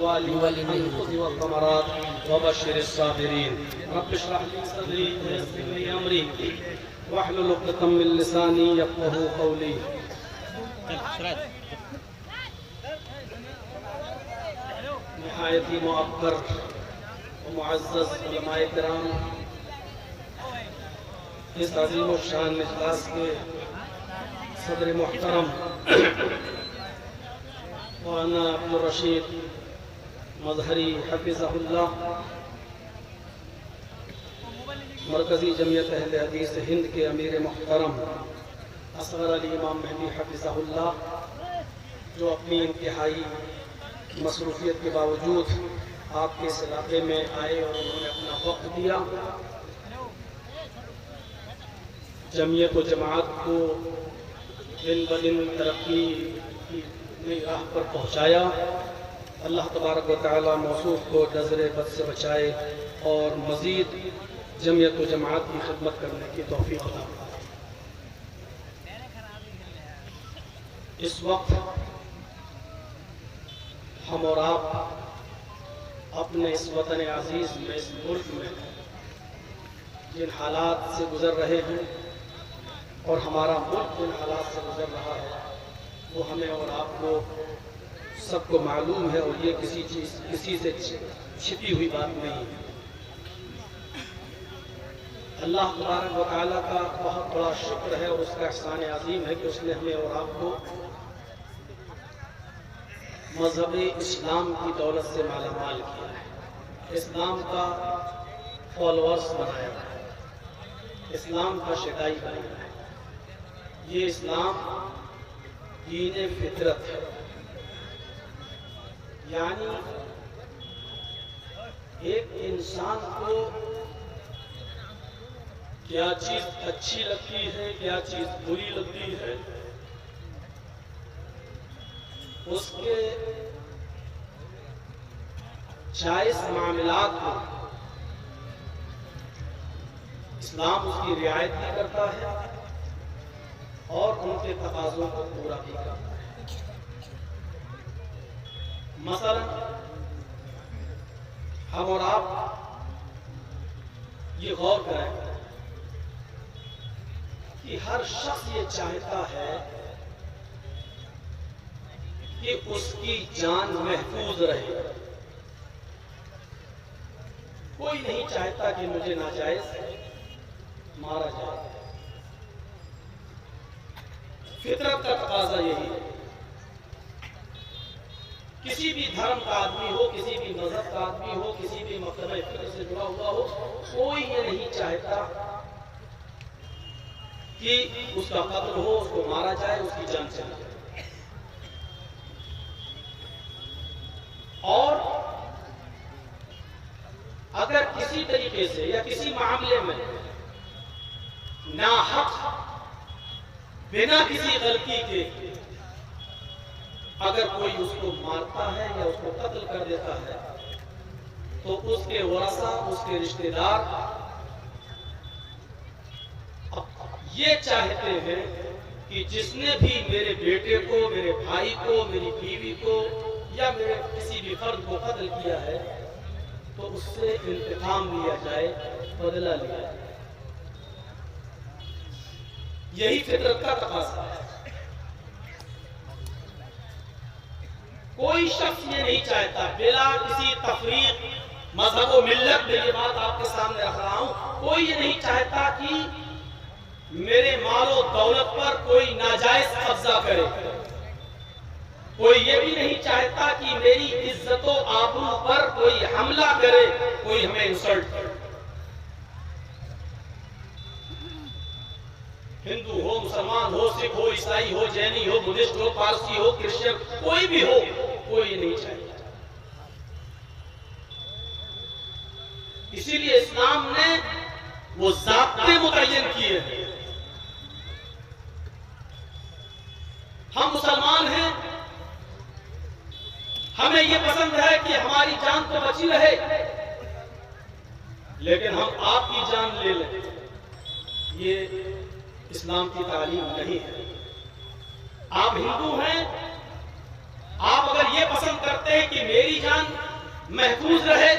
लिवालिदैहि वल्थमरात वबश्शिरिस साबिरीन। Rabbi इश्रह ली सदरी वयस्सिर ली अमरी वहलुल उक़दतम मिन लिसानी यफ़क़हू क़ौली। निहायत ही मुअक्कर व मुअज़्ज़ज़ उलमाए किराम, इस अज़ीम शान इजलास के सदर मुहतरम मौलाना अब्दुल रशीद मज़हरी हफ़िज़हुल्लाह, मरकज़ी जमियत अहले हदीस हिंद के अमीर मुहतरम असग़र अली इमाम महदी हफ़िज़हुल्लाह, जो अपनी इंतहाई मसरूफ़ियत के बावजूद आपके इस इलाक़े में आए और उन्होंने अपना वक्त दिया, जमियत व जमात को दिन ब दिन तरक्की की राह पर पहुँचाया। अल्लाह तबारक व तआला मौसूफ को नज़र बद से बचाए और मज़ीद जमियत व जमात की खिदमत करने की तौफ़ीक़ अता फरमाए। इस वक्त हम और आप अपने इस वतन अज़ीज़ में, इस मुल्क में जिन हालात से गुज़र रहे हैं और हमारा मुल्क जिन हालात से गुज़र रहा है, वो हमें और आपको सबको मालूम है और ये किसी से छिपी हुई बात नहीं है। अल्लाह तबारक व तआला का बहुत बड़ा शुक्र है और उसका एहसान अज़ीम है कि उसने हमें और आपको मज़हब इस्लाम की दौलत से मालामाल किया है, इस्लाम का फॉलोअर्स बनाया है, इस्लाम का शदाई बनाया है। ये इस्लाम दीन फितरत है, यानी एक इंसान को क्या चीज अच्छी लगती है, क्या चीज बुरी लगती है, उसके जायज़ मामलात को इस्लाम उसकी रियायत भी करता है और उनके तकाज़ों को पूरा भी करता है। मसलन हम और आप ये गौर करें कि हर शख्स ये चाहता है कि उसकी जान महफूज रहे। कोई नहीं चाहता कि मुझे नाजायज मारा जाए। फितरत का तकाजा यही है। किसी भी धर्म का आदमी हो, किसी भी मजहब का आदमी हो, किसी भी मकतब फिक्र से जुड़ा हुआ हो, कोई ये नहीं चाहता कि उसका कत्ल हो, उसको मारा जाए, उसकी जान चली जाए। और अगर किसी तरीके से या किसी मामले में नाहक बिना किसी गलती के अगर कोई उसको मारता है या उसको कत्ल कर देता है, तो उसके वरसा, उसके रिश्तेदार ये चाहते हैं कि जिसने भी मेरे बेटे को, मेरे भाई को, मेरी बीवी को या मेरे किसी भी फर्द को कत्ल किया है, तो उससे इंतकाम लिया जाए, बदला लिया जाए। यही फितरत का तकाज़ा है। कोई शख्स ये नहीं चाहता, बिला किसी तफरीक, मजहब व मिल्लत में ये बात आपके सामने रख रहा हूं, कोई ये नहीं चाहता कि मेरे मालो दौलत पर कोई नाजायज कब्जा करे। कोई ये भी नहीं चाहता कि मेरी इज्जतो आबरू पर कोई हमला करे, कोई हमें इंसल्ट करे। हिंदू हो, मुसलमान हो, सिख हो, ईसाई हो, जैनी हो, बुद्धिस्ट हो, पारसी हो, क्रिश्चियन, कोई भी हो, कोई ये नहीं चाहता। इसीलिए इस्लाम ने वो ज़ाब्ते मुतय्यन किए हैं। हम मुसलमान हैं, हमें ये पसंद है कि हमारी जान तो बची रहे, लेकिन हम आपकी जान ले लें। ये इस्लाम की तालीम नहीं है। आप हिंदू हैं, आप अगर ये पसंद करते हैं कि मेरी जान महफूज रहे,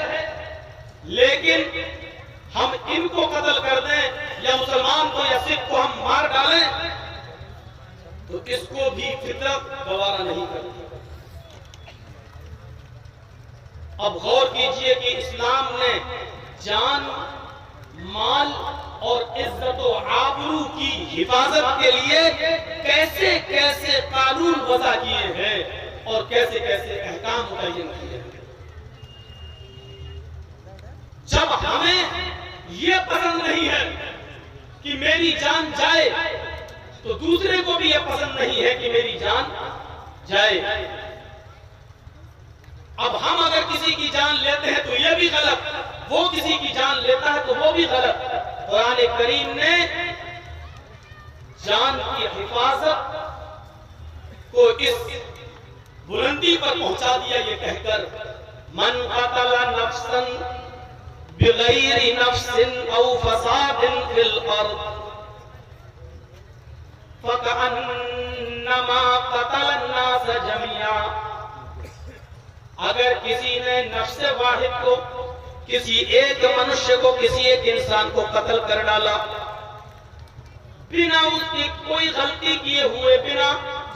लेकिन हम इनको कत्ल कर दें या मुसलमान को या सिख को हम मार डालें तो इसको भी फितरत गवारा नहीं करती। अब गौर कीजिए कि इस्लाम ने जान, माल और इज्जत और आबरू की हिफाजत के लिए कैसे कैसे कानून वज़ा किए हैं और कैसे कैसे अहकाम मुतय्यन किए हैं। जब हमें ये पसंद नहीं है कि मेरी जान जाए तो दूसरे को भी यह पसंद नहीं है कि मेरी जान जाए। अब हम अगर किसी की जान लेते हैं तो यह भी गलत, वो किसी की जान लेता है तो वो भी गलत। कुरान करीम ने जान की हिफाजत को इस बुलंदी पर पहुंचा दिया ये कहकर, मन क़तला नफ्सन बिग़ैरि नफ्सिन औ फ़सादिन फ़िल अर्ज़ फ़कअन्नमा क़तलन नास जमीआ। अगर किसी ने नफ्स वाहिद को, किसी एक मनुष्य को, किसी एक इंसान को कत्ल कर डाला बिना उसकी कोई गलती किए हुए, बिना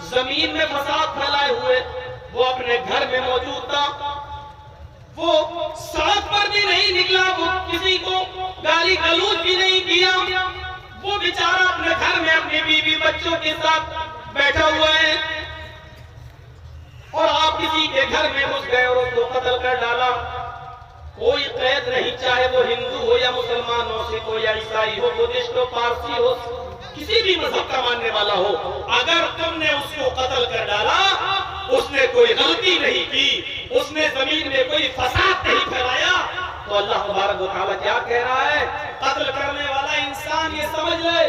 जमीन में फसाद फैलाए हुए, वो अपने घर में मौजूद था, वो सड़क पर भी नहीं निकला, वो किसी को गाली गलौज भी नहीं किया, वो बेचारा अपने घर में अपनी बीवी बच्चों के साथ बैठा हुआ है और आप किसी के घर में घुस गए और उसको कत्ल कर डाला। कोई कैद नहीं, चाहे वो हिंदू हो या मुसलमान हो, सिख हो या ईसाई हो, बुद्धिस्ट हो, पारसी हो, किसी भी मजहब का मानने वाला हो, अगर तुमने उसको कत्ल कर डाला, उसने कोई गलती नहीं की, उसने जमीन में कोई फसाद नहीं फैलाया, तो अल्लाह तबारक व तआला क्या कह रहा है? कत्ल करने वाला इंसान ये समझ ले,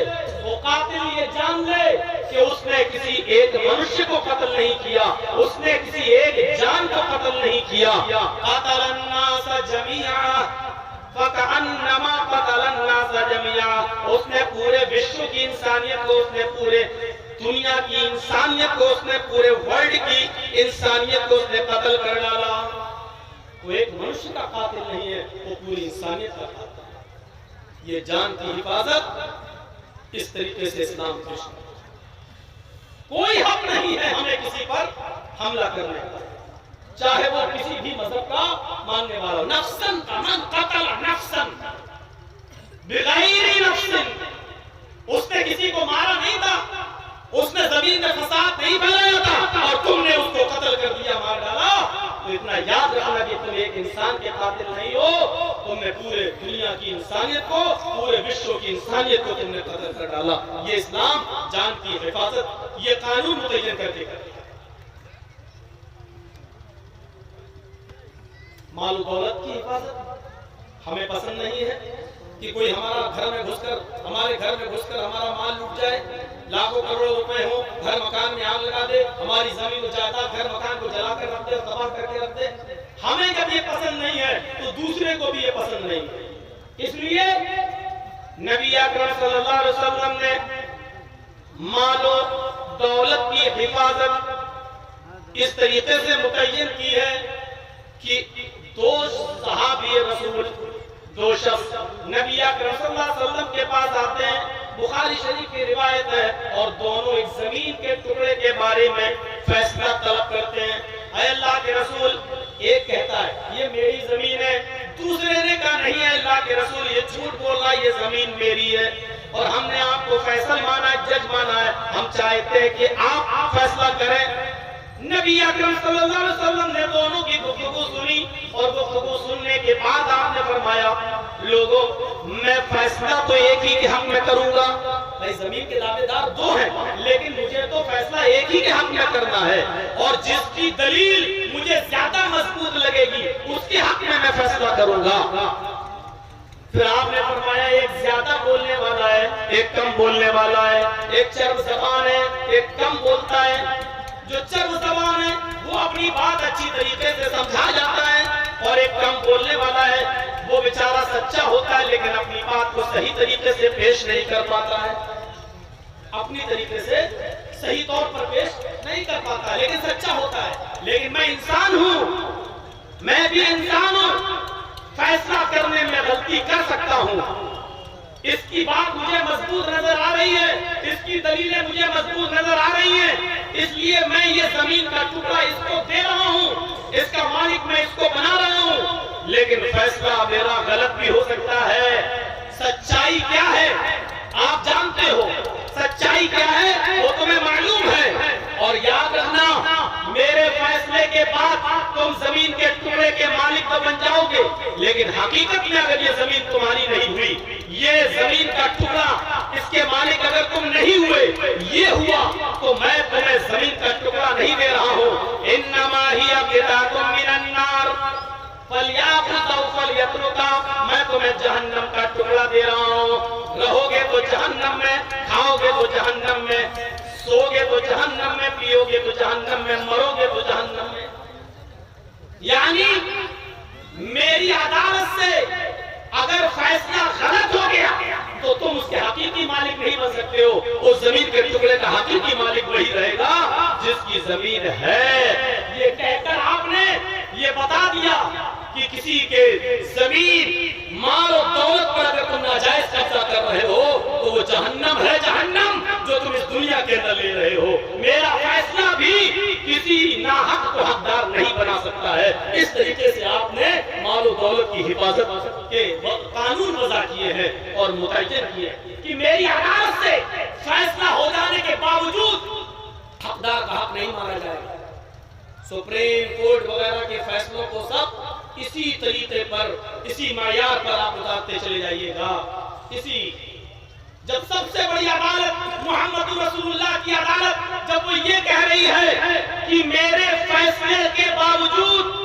वो कातिल ये जान ले कि उसने किसी एक मनुष्य को कत्ल नहीं किया, उसने किसी एक जान को कत्ल नहीं किया। क़तलन नास जमीआ फ़कअन्नमा क़तलन नास जमीआ। उसने पूरे विश्व की इंसानियत को, उसने पूरे दुनिया की इंसानियत को, उसने पूरे वर्ल्ड की इंसानियत को उसने कत्ल कर डाला। वो एक मनुष्य का कातिल नहीं है, वो पूरी इंसानियत का कातिल है। ये जान की हिफाजत इस तरीके से इस्लाम पेश करता है। कोई हक नहीं है हमें किसी पर हमला करने का, चाहे वो किसी भी मजहब का मानने वाला हो। नफ्सन का मन कतल नफ्सन बिगैर नफ्सिन, उसने किसी को मारा नहीं था, उसने जमीन में फसाद नहीं फैलाया था और तुमने उसको कत्ल कर दिया, मार डाला। तो इतना याद रखना कि तुम एक इंसान के कातिल नहीं हो, तुमने पूरे दुनिया की इंसानियत को, पूरे विश्व की इंसानियत को तुमने कत्ल कर डाला। ये इस्लाम जान की हिफाजत, ये कानून मुतय्यन करके करते हैं। माल दौलत की हिफाजत हमें पसंद नहीं है कि कोई हमारा घर में घुसकर, हमारे घर में घुसकर हमारा माल लूट जाए, लाखों करोड़ों रुपए हो, घर मकान में आग लगा दे, हमारी जमीन जायदाद घर मकान को जलाकर रख दे, तबाह करके रख दे। हमें जब ये पसंद नहीं है तो दूसरे को भी ये पसंद नहीं है। इसलिए नबी अकरम सल्लल्लाहु अलैहि वसल्लम ने मालो दौलत की हिफाजत इस तरीके से मुतय्यन की है कि दो सहाबी रसूल, दो शख्स नबी अकरम सल्लल्लाहु अलैहि वसल्लम के पास आते हैं, बुखारी शरीफ की रिवायत है, और दोनों एक जमीन के टुकड़े के बारे में फैसला तलब करते हैं। ऐ अल्लाह के रसूल, एक कहता है ये मेरी जमीन है, दूसरे ने कहा नहीं है अल्लाह के रसूल, ये झूठ बोल रहा है, ये जमीन मेरी है और हमने आपको फैसल माना है, जज माना है, हम चाहते हैं कि आप फैसला करें। नबी अकरम सल्लल्लाहु अलैहि वसल्लम ने दोनों की गुफ्तगू सुनी और गुफ्तगू सुनने के बाद आपने फरमाया, लोगों मैं फैसला तो एक ही के हक में करूंगा। भाई जमीन के दावेदार दो हैं, लेकिन मुझे तो फैसला एक ही के हक में करना है और जिसकी दलील मुझे ज्यादा मजबूत लगेगी उसके हक में मैं फैसला करूंगा। फिर आपने फरमाया एक ज्यादा बोलने वाला है, एक कम बोलने वाला है, एक चर्ब ज़बान है, एक कम बोलता है। जो चर्ब ज़बान है वो अपनी बात अच्छी तरीके से समझा जाता है और एक कम बोलने वाला है वो बेचारा सच्चा होता है लेकिन अपनी बात को सही तरीके से पेश नहीं कर पाता है, अपनी तरीके से सही तौर पर पेश नहीं कर पाता है, लेकिन सच्चा होता है। लेकिन मैं इंसान हूं, मैं भी इंसान हूं, फैसला करने में गलती कर सकता हूं। इसकी बात मुझे मजबूत नजर आ रही है, इसकी दलीलें मुझे मजबूत नजर आ रही हैं, इसलिए मैं ये जमीन का टुकड़ा इसको दे रहा हूं, इसका मालिक मैं इसको बना रहा हूं। लेकिन फैसला मेरा गलत भी हो सकता है। सच्चाई क्या है आप जानते हो, सच्चाई क्या है वो तुम्हें मालूम है। और याद रखना, मेरे फैसले के बाद तुम जमीन के टुकड़े के मालिक तो बन जाओगे, लेकिन हकीकत में अगर ये जमीन तुम्हारी नहीं हुई, ये जमीन का टुकड़ा इसके मालिक अगर तुम नहीं हुए, ये हुआ तो मैं तुम्हें जमीन का टुकड़ा नहीं दे रहा हूं। इन्नमा हिया क़िताअतुम मिनन नार फलयाखुज़ फलयत्रुका, मैं तुम्हें जहन्नम का टुकड़ा दे रहा हूं। रहोगे तो जहन्नम में, खाओगे तो जहन्नम में, सोगे तो जहन्नम में, पियोगे तो जहन्नम में, मरोगे तो जहन्नम में। यानी मेरी अदालत से अगर फैसला गलत हो गया तो तुम उसके हकीकी मालिक नहीं बन सकते हो। उस जमीन के टुकड़े का हकीकी मालिक वही रहेगा जिसकी जमीन है। ये कहकर आपने ये बता दिया कि किसी के जमीन माल और दौलत पर अगर तुम नाजायज कब्जा कर रहे हो तो वो जहन्नम है, जहन्नम जो तुम इस दुनिया के अंदर ले रहे हो। मेरा फैसला भी किसी नाहक को हकदार नहीं बना सकता है। इस तरीके से आपने माल और दौलत की हिफाजत के कानून वज़ा किए हैं और मुतय्यन किए कि मेरी अदालत से फैसला हो जाने के बावजूद हकदार का हक नहीं माना जाएगा। सुप्रीम कोर्ट वगैरह के फैसलों को सब इसी तरीके पर, इसी मायार पर आप उतारते चले जाइएगा। इसी जब सबसे बड़ी अदालत मोहम्मद रसूलुल्लाह की अदालत जब वो ये कह रही है कि मेरे फैसले के बावजूद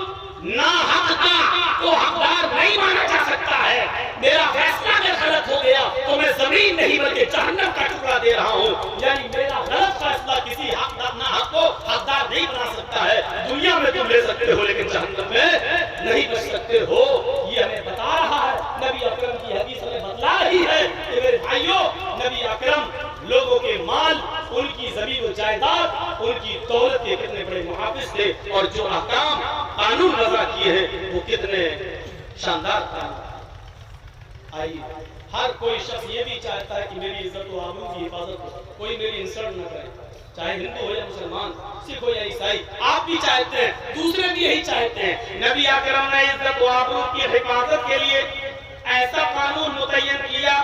ना हकदार को हकदार नहीं माना जा सकता है, मेरा फैसला अगर गलत हो गया तो मैं जमीन नहीं बल्कि जहन्नम का टुकड़ा दे रहा हूँ। यानी मेरा गलत फैसला किसी हकदार ना हक को हकदार नहीं बना सकता है। दुनिया में तुम ले सकते हो लेकिन जहन्नम में नहीं बच सकते हो। ये हमें बता रहा है, नबी अकरम की हदीस हमें बतला रही है कि मेरे भाइयों, नबी अकरम लोगों के माल, उनकी जमीन और जायदाद, उनकी दौलत के कितने बड़े मुहाफिज थे और जो अहकाम कानून वज़ा किए हैं वो कितने शानदार कानून। आइए, हर कोई शख्स ये भी चाहता है कि मेरी इज्जत और आबरू की हिफाजत हो, कोई मेरी इंसल्ट न करे, चाहे हिंदू हो या मुसलमान, सिख हो या ईसाई। आप भी चाहते हैं, दूसरे भी यही चाहते हैं। नबी अकरम ने इज्जत और आबरू की हिफाजत के लिए ऐसा कानून मुतय्यन किया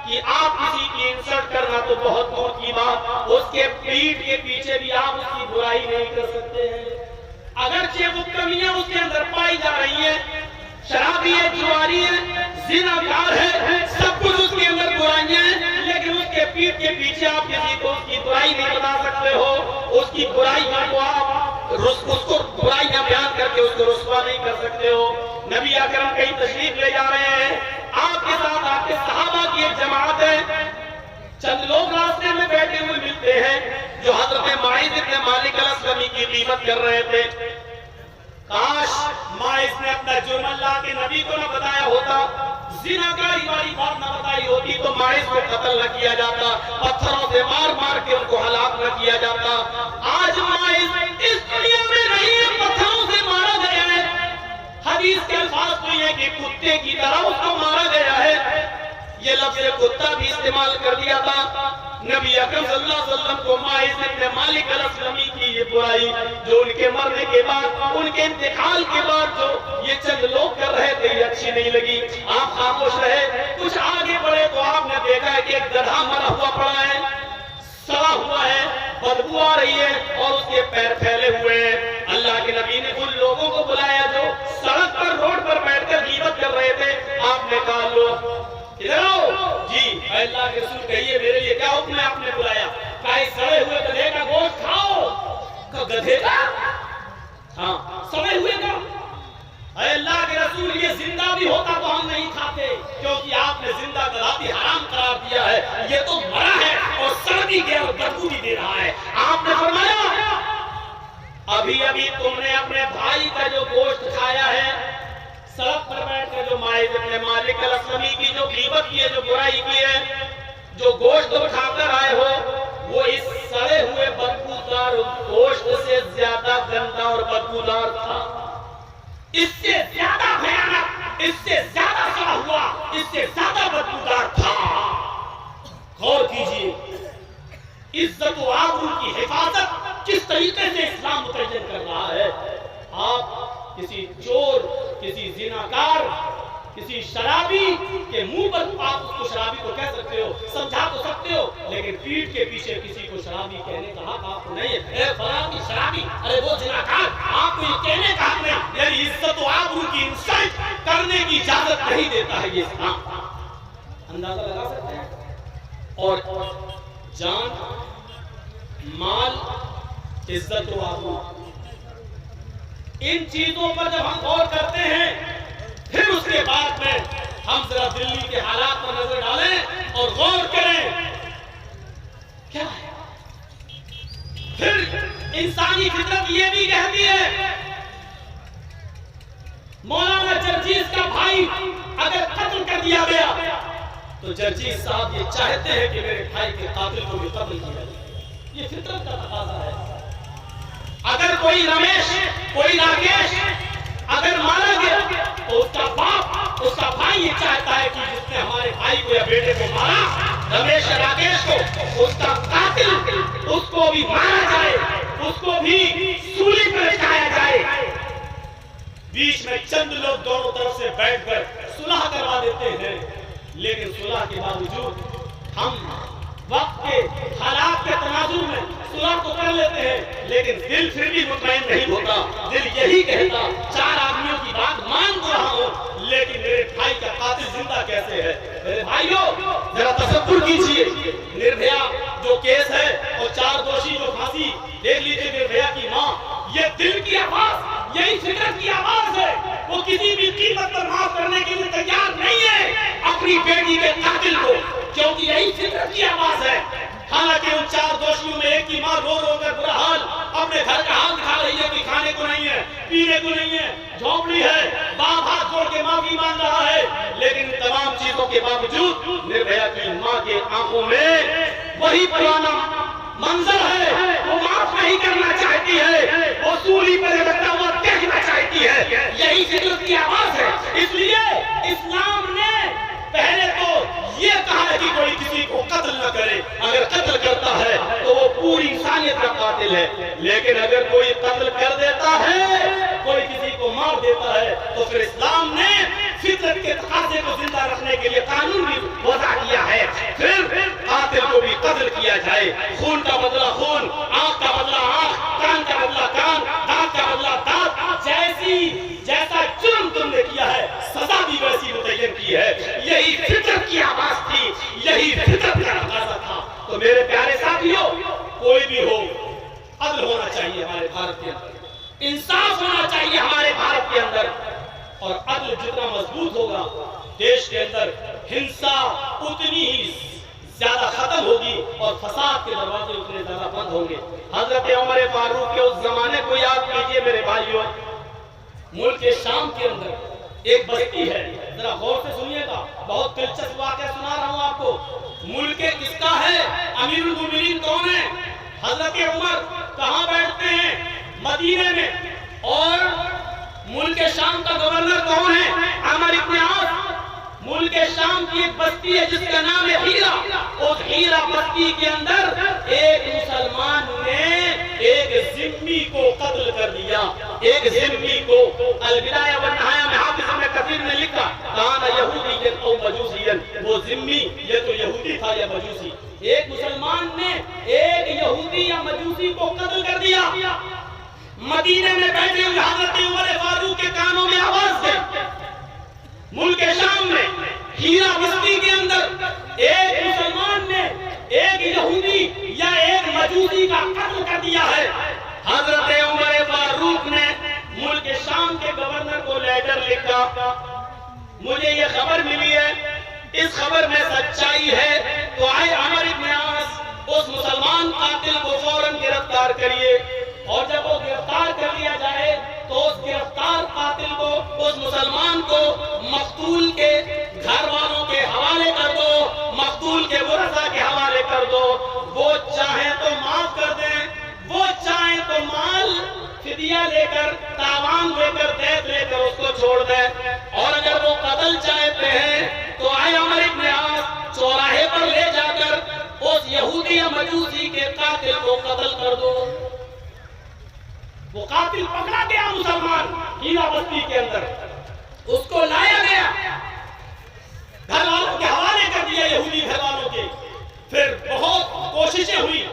कि आप किसी की इंसल्ट करना तो बहुत दूर की बात, उसके पीठ के पीछे भी आप उसकी बुराई नहीं कर सकते हैं। अगरचे वो कमियां उसके अंदर पाई जा रही हैं, शराबी है, जुआरी है, ज़िनाकार है, सब कुछ उसके अंदर बुराइयां हैं, लेकिन उसके पीठ के पीछे आप किसी को उसकी बुराई नहीं बता सकते हो। उसकी बुराइयां को आप उसको बुराइयां बयान करके उसको रुस्वा नहीं कर सकते हो। नबी अकरम कहीं तशरीफ ले जा रहे हैं, आपके साथ आपके सहाबा की एक जमात है, चंद लोग रास्ते में बैठे हुए मिलते हैं जो हजरत माइज़ इब्न मालिक अल-असलमी की क़ीमत कर रहे थे। काश माइज़ ने अपना जुर्म अल्लाह के नबी को न बताया होता, ज़िनाकारी वाली बात न बताई होती तो माइज़ को कत्ल न किया जाता, पत्थरों से मार मार के उनको हलाक न किया जाता। आज माइज़ इस दुनिया में नहीं है, पत्थरों से मारा गया है। हदीस के अल्फाज तो ये कि कुत्ते की तरह उसको मारा गया है। ये लफ्ज़ कुत्ता भी इस्तेमाल कर दिया था। नबी अकरम सल्लल्लाहु अलैहि वसल्लम को माइज़ इब्न मालिक अल-असलमी की ये बुराई जो उनके मरने के बाद, उनके इंतकाल के बाद जो ये चंद लोग कर रहे थे, ये अच्छी नहीं लगी। आप खामोश रहे। कुछ आगे बढ़े तो आपने देखा है कि एक गधा मरा हुआ पड़ा है, सड़ा हुआ है, बदबू आ रही है और उसके पैर फैले हुए हैं। अल्लाह के नबी ने उन लोगों को बुलाया जो सड़क पर, रोड पर बैठकर ग़ीबत कर रहे थे। आपने कहा, लो इधर आओ जी, अल्लाह के रसूल कहिए मेरे लिए क्या हुक्म है? आपने बुलाया, कहा सड़े हुए गधे का गोश्त खाओ। गधे का? हाँ, सड़े हुए का। अल्लाह के रसूल ये जिंदा भी होता तो हम नहीं खाते, क्योंकि आपने जिंदा गधा भी हराम करार दिया है। ये तो मरा है और सड़ भी गया और बदबू भी दे रहा है। आपने फरमाया, अभी अभी तुमने अपने भाई का जो गोश्त खाया है, सड़क पर बैठकर जो माइज़ इब्न मालिक अल-असलमी की जो ग़ीबत की है, जो बुराई की है, जो गोश्त तुम खाकर आए हो, वो इस सड़े हुए बदबूदार गोश्त से ज्यादा गंदा और बदबूदार था। इससे ज्यादा भयानक, इससे ज्यादा सड़ा हुआ, इससे ज्यादा बदबूदार था। गौर कीजिए, इज्जत व आबरू की हिफाजत किस तरीके से इस्लाम मुतय्यन कर रहा है। आप किसी चोर, किसी जिनाकार, किसी शराबी के मुंह पर आप उसको शराबी को कह सकते हो, समझा तो सकते हो, लेकिन पीठ के पीछे किसी को शराबी कहने का हक आपको नहीं है। फलानी शराबी, अरे वो जिनाकार, आपको ये कहने का हक नहीं। यानी इज्जत व आबरू की इंसल्ट करने की इजाजत नहीं देता है ये इस्लाम। अंदाजा लगा सकते हैं। और जान, माल, इज्जत व आबरू, इन चीजों पर जब हम गौर करते हैं, फिर उसके बाद में हम जरा दिल्ली के हालात पर नजर डालें और गौर करें क्या है। फिर इंसानी फितरत ये भी कहती है, मौलाना जर्जीस का भाई अगर कत्ल कर दिया गया तो जर्जीस साहब ये चाहते हैं कि मेरे भाई के कातिल को भी कत्ल किया जाए। ये फितरत का तकाजा है। अगर कोई रमेश, कोई राकेश अगर मारा गया तो उसका बाप, उसका भाई ये चाहता है कि जिसने हमारे भाई को या बेटे को मारा, रमेश या राकेश को, उसका कातिल, उसको भी मारा जाए, उसको भी सूली पर लटकाया जाए। बीच में चंद लोग दोनों तरफ से बैठकर सुलह करवा देते हैं, लेकिन सुलह के बावजूद हम वक्त के हालात के तनाजुर में सुलह तो कर लेते हैं, लेकिन दिल फिर भी मुतमईन नहीं होता। दिल यही कहता, चार आदमियों की बात मान तो रहा हूं, लेकिन मेरे भाई का कातिल जिंदा कैसे है। मेरे भाइयों, जरा तसव्वुर कीजिए, निर्भया जो केस है और चार दोषी जो फांसी, देख लीजिए निर्भया की मां, ये दिल की आवाज, यही फितरत की आवाज है। वो किसी भी कीमत पर माफ करने के लिए तैयार नहीं है अपनी बेटी के कातिल को, क्योंकि यही फितरत की आवाज है। हालांकि उन चार दोषियों में एक की मां रो रो कर बुरा हाल अपने घर का हाल दिखा रही है कि खाने को नहीं है, पीने को नहीं है, झोपड़ी है, बाप हाथ जोड़ के माफी मांग रहा है, लेकिन इन तमाम चीजों के बावजूद निर्भया की मां के आंखों में वही पुराना मंजर है। वो माफ नहीं करना चाहती है, वो सूली पर लटका हुआ देखना चाहती है। यही फितरत की आवाज है। इसलिए इस्लाम ने पहले तो ये कहा है कि कोई किसी को कत्ल न करे, अगर कत्ल करता है तो वो पूरी इंसानियत का कातिल है। लेकिन अगर कोई कत्ल कर देता है, कोई किसी को मार देता है, तो फिर इस्लाम ने फितरत के तकाजे को जिंदा रखने के लिए कानून भी वज़ा किया है। फिर कातिल को भी कत्ल किया जाए। खून का बदला खून, आंख का बदला आंख, कान का बदला कान, दांत का बदला दांत। जैसा जुर्म तुमने किया है, सजा भी वैसी मुतय्यन की है। यही फितरत की आवाज थी, यही फितरत का तकाजा था। तो मेरे प्यारे साथियों, कोई भी हो, अदल होना चाहिए हमारे भारत के अंदर, इंसाफ होना चाहिए हमारे भारत के अंदर। और अदल जितना मजबूत होगा, देश के अंदर हिंसा उतनी ही ज्यादा खत्म होगी और फसाद के दरवाजे उतने ज्यादा बंद होंगे। हजरत उमर फारूक के उस जमाने को याद कीजिए मेरे भाइयों। मुल्क के शाम के अंदर एक बस्ती है, जरा गौर से सुनिएगा, बहुत दिलचस्प वाकया सुना रहा हूं आपको। मुल्क किसका है, अमीरुल मोमिनीन कौन है? हजरत उमर कहां बैठते हैं? मदीने में। और मुल्क शाम का गवर्नर कौन है? अमर इब्न आस। मुल्क शाम की एक बस्ती है जिसका नाम है हीरा। उस हीरा बस्ती के अंदर एक मुसलमान ने एक जिम्मी को कत्ल कर दिया। एक जिम्मी को। अल-बिदाया व निहाया में हाफिज इब्न कसीर ने लिखा, काना यहूदियन औ मजूसियन, वो जिम्मी ये तो यहूदी था या मजूसी। एक मुसलमान ने एक यहूदी या मजूसी को कत्ल कर दिया। मदीने में बैठे हुए हजरत उमर फारूक के कानों में आवाज गई। मुल्क शाम में हीरा बस्ती के अंदर एक मुसलमान ने एक यहूदी या एक मजूसी का कत्ल कर दिया है। हजरत उमर फारूक ने मुल्क शाम के गवर्नर को लेटर लिखा, मुझे ये खबर मिली है, इस खबर में सच्चाई है, तो आए अमर इब्न आस उस मुसलमान कातिल को फौरन गिरफ्तार करिए। और जब वो गिरफ्तार कर लिया जाए तो उस गिरफ्तार कातिल को, उस मुसलमान को मकतूल के घर वालों के हवाले कर दो, मकतूल के वरसा के हवाले कर दो। वो चाहे तो माफ कर दें, वो चाहे तो माल फिदिया ले लेकर, तावान लेकर, दैत लेकर उसको छोड़ दे। और अगर वो कत्ल चाहते हैं तो आए अमर इब्न आस चौराहे पर ले जाकर उस यहूदी या मजूसी के कातिल को कत्ल कर दो। वो कातिल पकड़ा गया मुसलमान हीरा बस्ती के अंदर, उसको लाया गया, घर वालों के हवाले कर दिया, यहूदी घर वालों के। फिर बहुत कोशिशें हुई,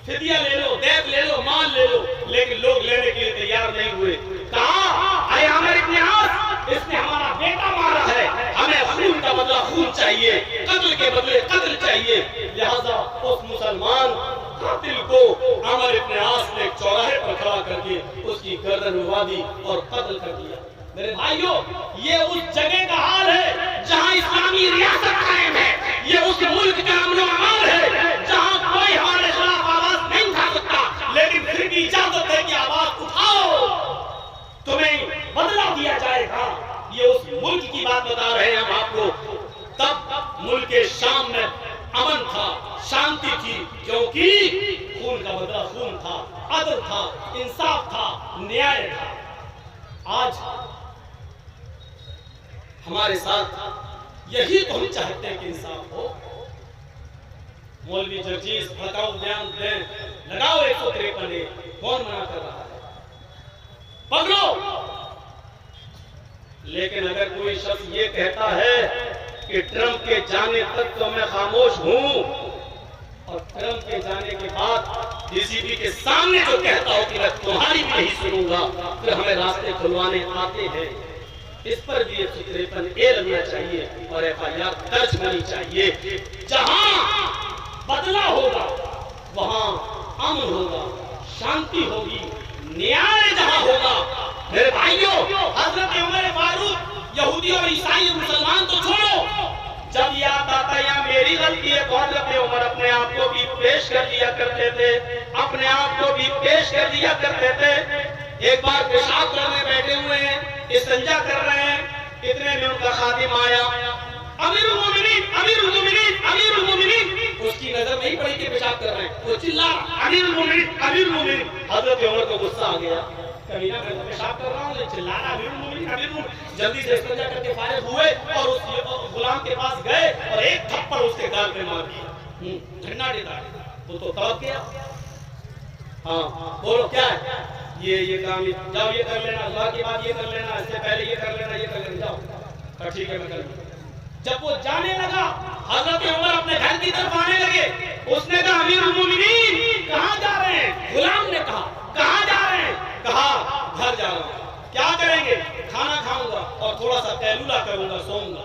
फिदिया ले लो, दैत ले लो, माल ले लो, लेकिन लोग लेने के लिए तैयार नहीं हुए। कहा आए आमिर इब्न आस, इसने हमारा बेटा मारा है, हमें खून का बदला खून चाहिए, कत्ल के बदले कत्ल चाहिए। लिहाजा उस मुसलमान कातिल को आमिर इब्न आस ने चौराहे पर खड़ा करके उसकी गर्दन उड़ा दी और कत्ल कर दिया। मेरे भाइयों, ये उस जगह का हाल है जहां इस्लामी रियासत कायम है, ये उस मुल्क का अमन अमान है जहां कोई हमारे खिलाफ आवाज नहीं उठा सकता, लेकिन फिर भी इजाजत है कि आवाज उठाओ, तुम्हें बदला दिया जाएगा। ये उस मुल्क की बात बता रहे हैं हम आपको। तब मुल्क के शाम में अमन था, शांति थी, क्योंकि खून का बदला खून था, अदल था, इंसाफ था, न्याय था। आज हमारे साथ यही तो हम चाहते हैं कि इंसाफ हो। मौलवी जर्जीस भड़काऊ बयान दें, लगाओ 153, कौन मना कर रहा है, पकड़ो। लेकिन अगर कोई शख्स ये कहता है कि ट्रंप के जाने तक तो मैं खामोश हूं, और ट्रंप के जाने के बाद डीसीपी के सामने जो कहता हो कि मैं तुम्हारी भी नहीं सुनूंगा, फिर हमें रास्ते खुलवाने आते हैं, इस पर भी 153 लगना चाहिए और FIR दर्ज होनी चाहिए। जहां बदला होगा वहां अमन होगा, शांति होगी, न्याय जहां होगा। मेरे भाइयों, हजरत उमर फारूक यहूदी और ईसाई मुसलमान तो छोड़ो, जब याद आता या मेरी गलती है तो हजरत उमर अपने आप को भी पेश कर दिया करते थे, अपने आप को भी पेश कर दिया करते थे। एक बार पेशाब करने बैठे हुए हैं, इस्तिंजा कर रहे हैं, इतने में उनका खादिम आया, अमीरुल मोमिनीन, अमीरुल मोमिनीन, अमीरुल मोमिनीन। उसकी नजर नहीं पड़ी कि पेशाब कर रहे हैं, वो चिल्ला अमीरुल मोमिनीन, अमीरुल मोमिनीन। हजरत उमर को गुस्सा आ गया, कमीना मैं पेशाब कर रहा हूँ, चिल्ला रहा अमीरुल मोमिनीन, अमीरुल मोमिनीन। जल्दी से इस्तिंजा करके फारिग हुए और उस गुलाम के पास गए और एक थप्पड़ उसके गाल पे मार दिया, ठंडा देता। वो तो तड़प गया। हाँ बोलो क्या है ये काम, जाओ ये कर लेना, अल्लाह की बात ये कर लेना, इससे पहले ये कर लेना, ये कर लेना, जाओ ठीक है मैं कर लूंगा। जब वो जाने लगा, हजरत उमर अपने घर की तरफ आने लगे, उसने कहा अमीरुल मोमिनीन कहां जा रहे हैं? गुलाम ने कहा कहां जा रहे हैं? कहा घर जा रहा हूं। क्या करेंगे? खाना खाऊंगा और थोड़ा सा कैलूला करूंगा, सोऊंगा।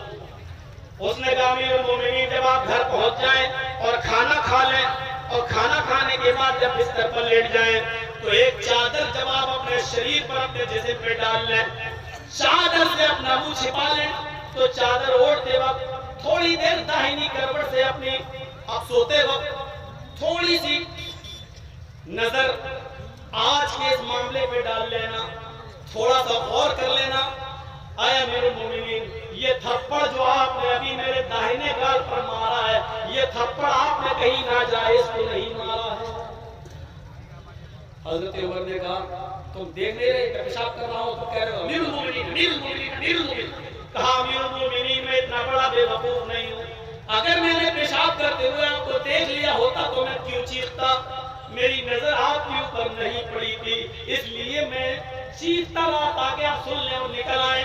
उसने कहा अमीरुल मोमिनीन जब आप घर पहुंच जाएं और खाना खा लें, और खाना खाने के बाद जब बिस्तर पर लेट जाएं तो एक चादर जब आप अपने शरीर पर अपने जिस्म पे डाल लें, चादर से अपना मुंह छिपा लें, तो चादर ओढ़ते वक्त थोड़ी देर दाहिनी करवट से अपनी आप सोते वक्त थोड़ी सी नजर आज के इस मामले पे डाल लेना, थोड़ा सा गौर कर लेना। आया मेरे मोमिनीन, ये थप्पड़ जो आपने अभी मेरे दाहिने गाल पर मारा है, ये थप्पड़ आपने कहीं नाजायज तो नहीं मारा है? हजरत उमर ने कहा तुम देख नहीं रहे पेशाब कर रहा हूं, तो कह रहे हो अमीरुल मोमिनीन, अमीरुल मोमिनीन, अमीरुल मोमिनीन। कहा अमीरुल मोमिनीन मैं इतना बड़ा बेवकूफ नहीं हूं, अगर मैंने पेशाब करते हुए आपको देख लिया होता तो मैं क्यों चीखता? मेरी नजर आपके ऊपर नहीं पड़ी थी, इसलिए मैं चीखता रहा ताकि आप सुन लें और निकल आए।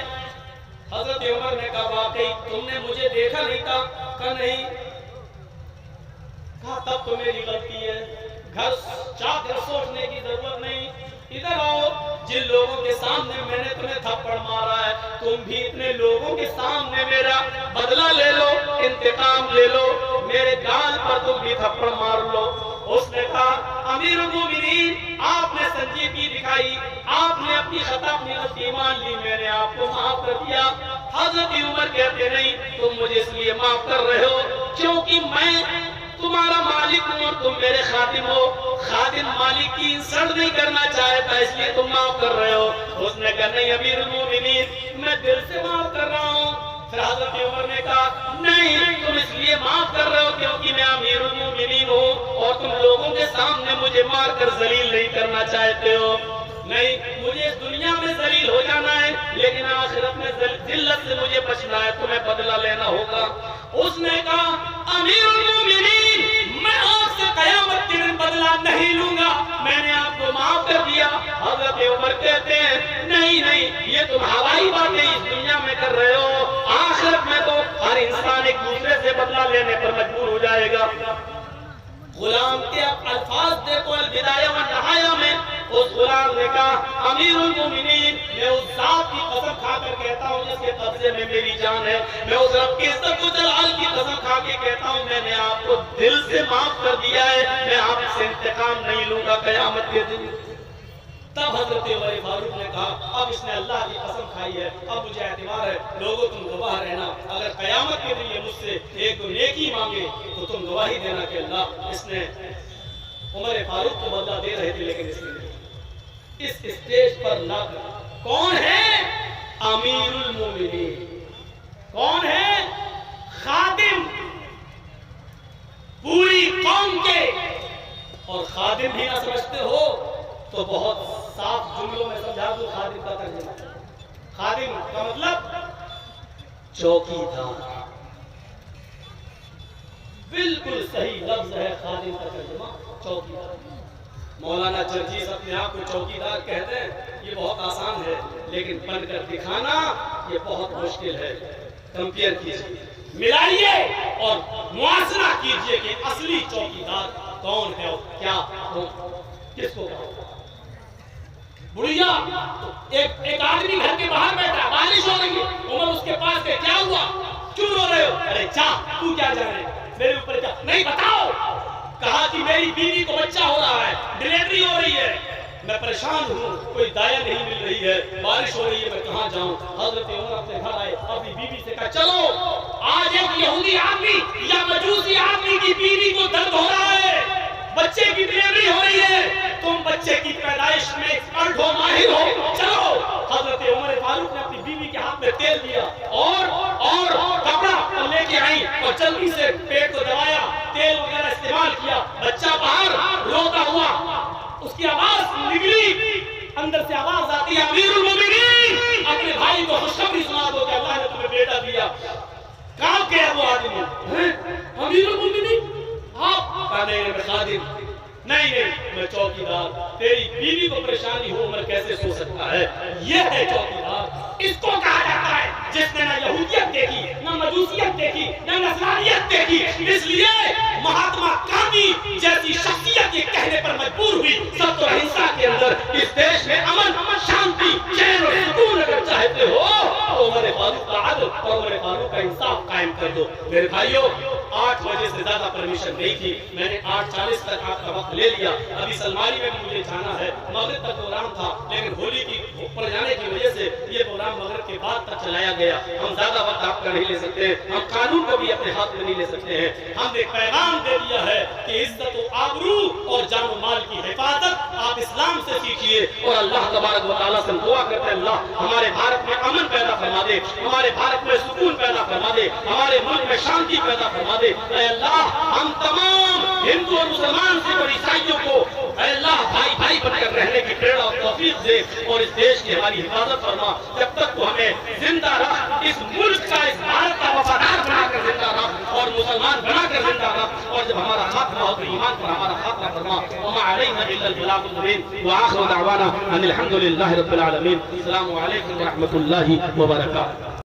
हजरत उमर ने कहा वाकई तुमने मुझे देखा नहीं था? कहा नहीं। कहा तब तो मेरी गलती है, घर जाकर सोचने की जरूरत नहीं, इधर आओ, जिन लोगों के सामने मैंने तुम्हें थप्पड़ मारा है, तुम भी इतने लोगों के सामने मेरा बदला ले लो, इंतकाम ले लो, मेरे गाल पर तुम भी थप्पड़ मार लो। उसने कहा अमीरुल मोमिनीन आपने संजीदगी दिखाई, आपने अपनी खता अपनी गलती मान ली, मैंने आपको माफ कर दिया। हजरत उमर कहते नहीं तुम मुझे इसलिए माफ कर रहे हो क्योंकि मैं तुम्हारा मालिक हूं और तुम मेरे खादिम हो, खादिम मालिक की इंसल्ट नहीं करना चाहता इसलिए तुम माफ कर रहे हो। उसने कहा नहीं अमीरुल मोमिनीन मैं दिल से माफ कर रहा हूं। फिर हजरत उमर ने कहा नहीं तुम इसलिए माफ कर रहे हो क्योंकि मैं अमीरुल मोमिनीन हूं और तुम लोगों के सामने मुझे मारकर जलील नहीं करना चाहते हो। नहीं, मुझे इस दुनिया में जलील हो जाना है, लेकिन आखिरत में जिल्लत से मुझे बचना है, तुम्हें बदला लेना होगा। उसने कहा, अमीरुल मोमिनीन, मैं आपसे कयामत के दिन बदला नहीं लूंगा, मैंने आपको माफ कर दिया। हजरत उमर कहते हैं, नहीं नहीं, ये तुम हवाई बातें इस दुनिया में कर रहे हो, आखिरत में तो हर इंसान एक दूसरे से बदला लेने पर मजबूर हो जाएगा। गुलाम के अल्फाज देखो अल-बिदाया व नहाया में, उस गुलाम ने कहा, अमीरुल मोमिनीन, मैं उस जात की कसम खाकर कहता हूँ जिसके कब्जे में मेरी जान है, मैं उस रब के इज्जत व जलाल की कसम खा के कहता हूँ, मैंने आपको दिल से माफ कर दिया है, मैं आपसे इंतकाम नहीं लूंगा कयामत के दिन। तब हजरत उमर फारूक ने कहा, अब इसने अल्लाह की कसम खाई है, अब मुझे एतबार है, लोगों तुम गवाह रहना, अगर कयामत के दिन ये मुझसे एक नेकी मांगे तो तुम गवाही देना कि अल्लाह, इसने उमर फारूक को बदला दे रहे थे लेकिन इसने नहीं। इस स्टेज पर ना कौन है अमीरुल मोमिनीन, कौन है खादिम पूरी कौम के, और खादिम भी ना समझते हो तो बहुत साफ जुमलों में समझा दूं खादिम का तर्जुमा। खादिम का मतलब चौकीदार, बिल्कुल सही लफ्ज है खादिम का तर्जुमा, चौकीदार। मौलाना जर्जीस अपने आप को चौकीदार कहते हैं, ये बहुत आसान है, लेकिन बनकर दिखाना ये बहुत मुश्किल है। कंपेयर कीजिए, मिलाइए और मुआसरा कीजिए कि असली चौकीदार कौन है और क्या किसको कहा। बुढ़िया, एक आदमी घर के बाहर बैठा, बारिश हो रही है, उमर उसके पास गए, क्या हुआ, क्यों रो रहे हो? अरे जा, तू क्या जाने, मेरे ऊपर क्या, नहीं बताओ। कहा कि मेरी बीवी को बच्चा हो रहा है, डिलीवरी हो रही है, मैं परेशान हूँ, कोई दाया नहीं मिल रही है, बारिश हो रही है, मैं कहाँ जाऊँ। हजरत उमर अपने घर आए, अपनी बीवी से कहा, चलो आज एक यहूदी आदमी या मजूसी आदमी की बीवी को दर्द हो रहा है, बच्चे की डिलीवरी हो रही है, तुम बच्चे की पैदाइश में अर्ध हो, माहिर हो, चलो। हजरत उमर फारूक ने अपनी बीवी के हाथ में तेल दिया और कपड़ा लेके आई और जल्दी से पेट को दबाया, तेल वगैरह इस्तेमाल किया, बच्चा बाहर रोता हुआ, उसकी आवाज निकली, अंदर से आवाज आती है, अमीरुल मोमिनीन, अपने भाई को खुशखबरी सुना दो कि अल्लाह ने तुम्हें बेटा दिया। कहाँ गया वो आदमी? अमीरुल मोमिनीन आप? मैं खादिम, नहीं नहीं, मैं चौकीदार, तेरी बीवी को परेशानी हो, उमर कैसे सो सकता है, ये है चौकीदार। इसको कहा जाता है जिसने ना यहूदियत देखी, ना मजूसियत देखी, ना नस्रानियत देखी, इसलिए महात्मा गांधी जैसी शख्सियत ये कहने पर मजबूर हुई, सत्य और अहिंसा के अंदर इस देश में अमन, शांति, चैन और सुकून अगर चाहते हो तो उमर फारूक का अदल और उमर फारूक का इंसाफ कायम कर दो। मेरे भाइयों, 8 बजे से ज्यादा परमिशन नहीं थी, मैंने 8:40 तक आपका वक्त ले लिया। अभी सलमानी में भी मुझे जाना है, मगरिब तक प्रोग्राम था, लेकिन होली की पड़ जाने की वजह से ये प्रोग्राम मगरिब के बाद तक चलाया गया। हम ज्यादा वक्त आपका नहीं ले सकते, हम कानून को भी अपने हाथ में नहीं ले सकते हैं। हमने एक पैगाम दे दिया है कि इज्जत व आबरू और जान माल की हिफाजत आप इस्लाम से सीखिए, और अल्लाह तबारक व तआला से दुआ करते हैं, अल्लाह हमारे भारत में अमन पैदा फरमा दे, हमारे भारत में सुकून पैदा फरमा दे, हमारे मुल्क में शांति पैदा फरमा दे। अल्लाह हम तमाम हिंदू और मुसलमान सिख और ईसाइयों को अल्लाह भाई भाई बनकर रहने की प्रेरणा और तौफीक दे, और इस देश की हमारी हिफाजत फरमा। जब तक तो हमें जिंदा रख, इस मुल्क का, इस भारत का वफादार बनाकर जिंदा रख और मुसलमान बनाकर जिंदा रख, और जब हमारा खात्मा हो तो ईमान पर हमारा खात्मा फरमा। वमा अलैना इल्लल बलागुल मुबीन व आखिरु दअवाना अनिल हम्दुलिल्लाहि रब्बिल आलमीन। अस्सलामु अलैकुम व रहमतुल्लाहि व बरकातुहू।